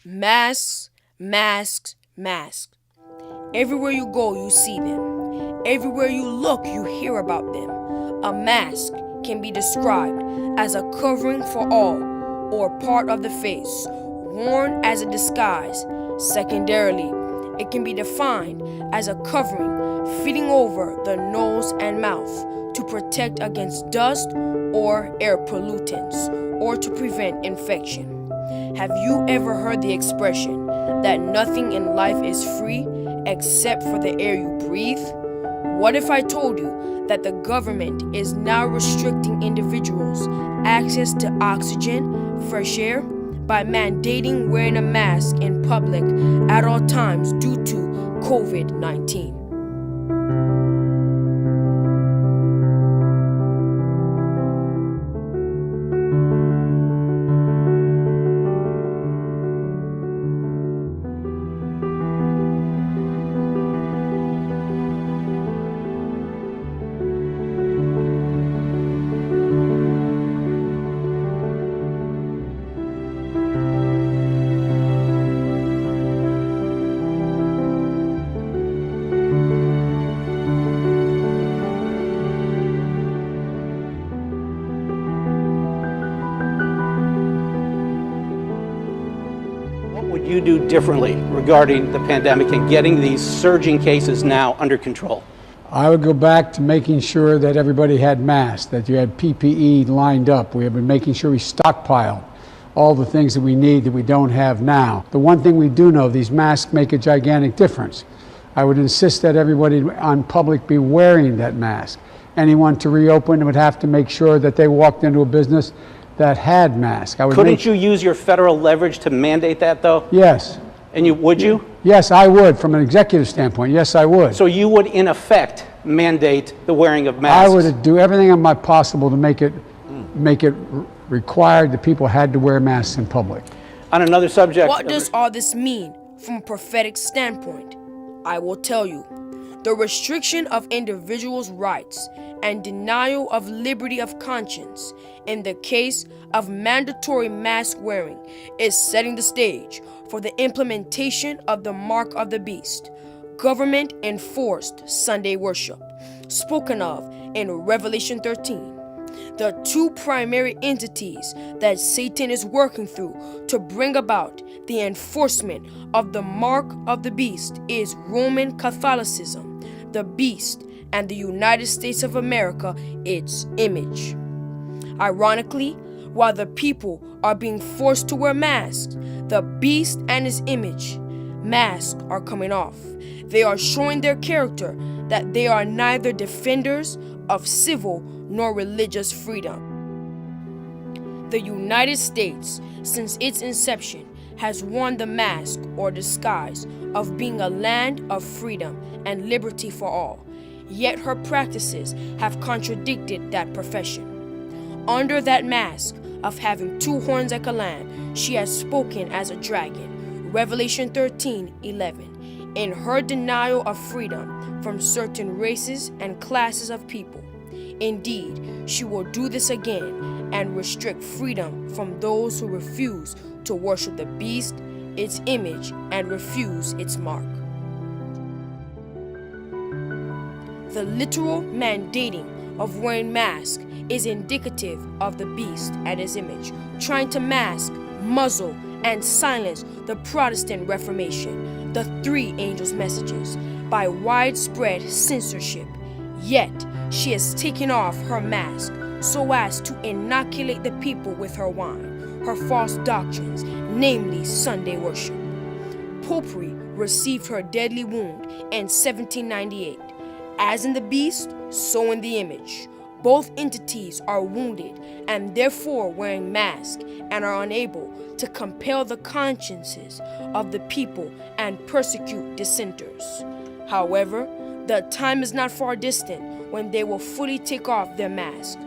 Masks, masks, masks. Everywhere you go, you see them. Everywhere you look, you hear about them. A mask can be described as a covering for all or part of the face, worn as a disguise. Secondarily, it can be defined as a covering fitting over the nose and mouth to protect against dust or air pollutants or to prevent infection. Have you ever heard the expression that nothing in life is free except for the air you breathe? What if I told you that the government is now restricting individuals' access to oxygen, fresh air, by mandating wearing a mask in public at all times due to COVID-19? What would you do differently regarding the pandemic and getting these surging cases now under control? I would go back to making sure that everybody had masks, that you had PPE lined up. We have been making sure we stockpile all the things that we need that we don't have now. The one thing we do know, these masks make a gigantic difference. I would insist that everybody on public be wearing that mask. Anyone to reopen would have to make sure that they walked into a business that had masks. Couldn't you use your federal leverage to mandate that, though? Yes. And would you? Yes, I would. From an executive standpoint, yes, I would. So you would, in effect, mandate the wearing of masks? I would do everything in my possible to make it required that people had to wear masks in public. On another subject. What does all this mean from a prophetic standpoint? I will tell you. The restriction of individuals' rights and denial of liberty of conscience in the case of mandatory mask wearing is setting the stage for the implementation of the mark of the beast, government enforced Sunday worship, spoken of in Revelation 13. The two primary entities that Satan is working through to bring about the enforcement of the mark of the beast is Roman Catholicism, the beast, and the United States of America, its image. Ironically, while the people are being forced to wear masks, the beast and his image, masks, are coming off. They are showing their character that they are neither defenders of civil nor religious freedom. The United States, since its inception, has worn the mask or disguise of being a land of freedom and liberty for all, yet her practices have contradicted that profession. Under that mask of having two horns like a lamb, she has spoken as a dragon, Revelation 13:11, in her denial of freedom from certain races and classes of people. Indeed, she will do this again and restrict freedom from those who refuse to worship the beast, its image, and refuse its mark. The literal mandating of wearing masks is indicative of the beast and his image, trying to mask, muzzle, and silence the Protestant Reformation, the three angels' messages, by widespread censorship. Yet, she has taken off her mask so as to inoculate the people with her wine, her false doctrines, namely Sunday worship. Popery received her deadly wound in 1798. As in the beast, so in the image. Both entities are wounded and therefore wearing masks and are unable to compel the consciences of the people and persecute dissenters. However, the time is not far distant when they will fully take off their mask.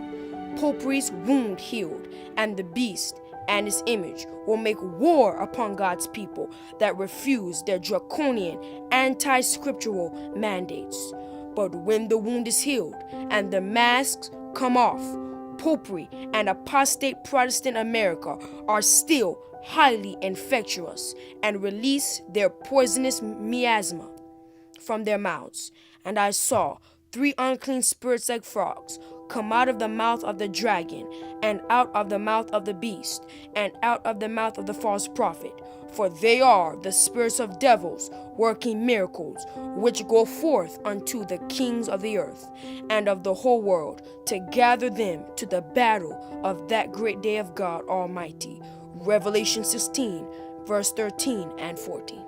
Popery's wound healed, and the beast and his image will make war upon God's people that refuse their draconian, anti-scriptural mandates. But when the wound is healed and the masks come off, popery and apostate Protestant America are still highly infectious and release their poisonous miasma from their mouths. And I saw 3 unclean spirits like frogs come out of the mouth of the dragon, and out of the mouth of the beast, and out of the mouth of the false prophet. For they are the spirits of devils working miracles, which go forth unto the kings of the earth and of the whole world, to gather them to the battle of that great day of God Almighty. Revelation 16, verse 13 and 14.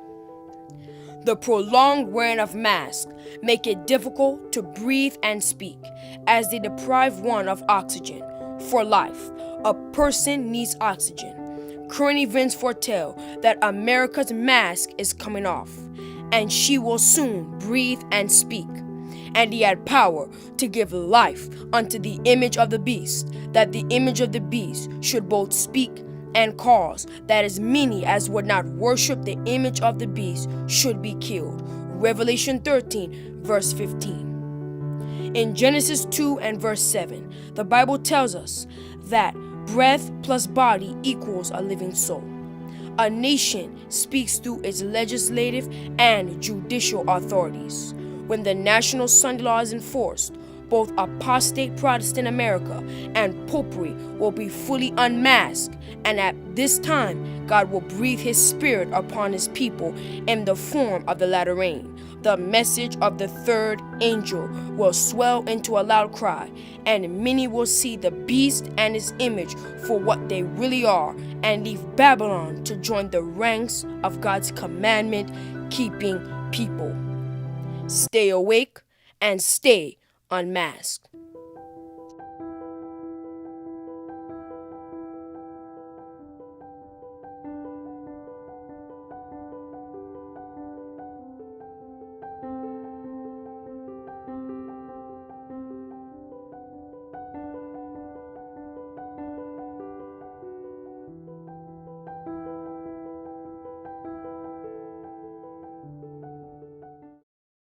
The prolonged wearing of masks make it difficult to breathe and speak, as they deprive one of oxygen. For life, a person needs oxygen. Current events foretell that America's mask is coming off, and she will soon breathe and speak. And he had power to give life unto the image of the beast, that the image of the beast should both speak and cause that as many as would not worship the image of the beast should be killed. Revelation 13, verse 15. In Genesis 2 and verse 7, the Bible tells us that breath plus body equals a living soul. A nation speaks through its legislative and judicial authorities. When the National Sunday Law is enforced, both apostate Protestant America and popery will be fully unmasked, and at this time God will breathe his spirit upon his people in the form of the latter rain. The message of the third angel will swell into a loud cry, and many will see the beast and his image for what they really are, and leave Babylon to join the ranks of God's commandment-keeping people. Stay awake and stay unmasked.